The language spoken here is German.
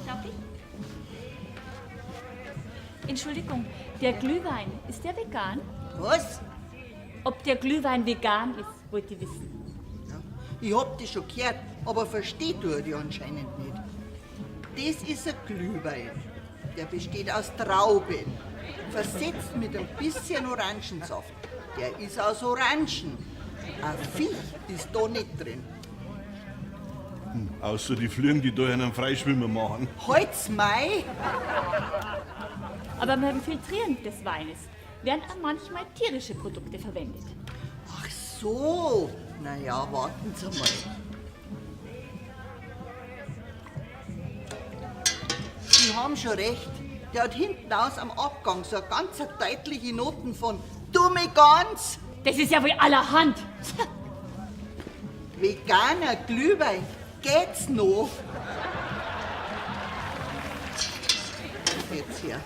Darf ich? Entschuldigung, der Glühwein, ist der vegan? Was? Ob der Glühwein vegan ist, wollte ich wissen. Ja, ich hab das schon gehört, aber versteht du die anscheinend nicht. Das ist ein Glühwein. Der besteht aus Trauben, versetzt mit ein bisschen Orangensaft. Der ist aus Orangen. Ein Viech ist da nicht drin. Außer die Flügen, die da einen Freischwimmer machen. Halt's Mai! Aber beim Filtrieren des Weines werden auch manchmal tierische Produkte verwendet. Ach so, naja, warten Sie mal. Sie haben schon recht. Der hat hinten aus am Abgang so eine ganz deutliche Noten von Dumme Gans. Das ist ja wohl allerhand. Veganer Glühwein, geht's noch? Jetzt hier.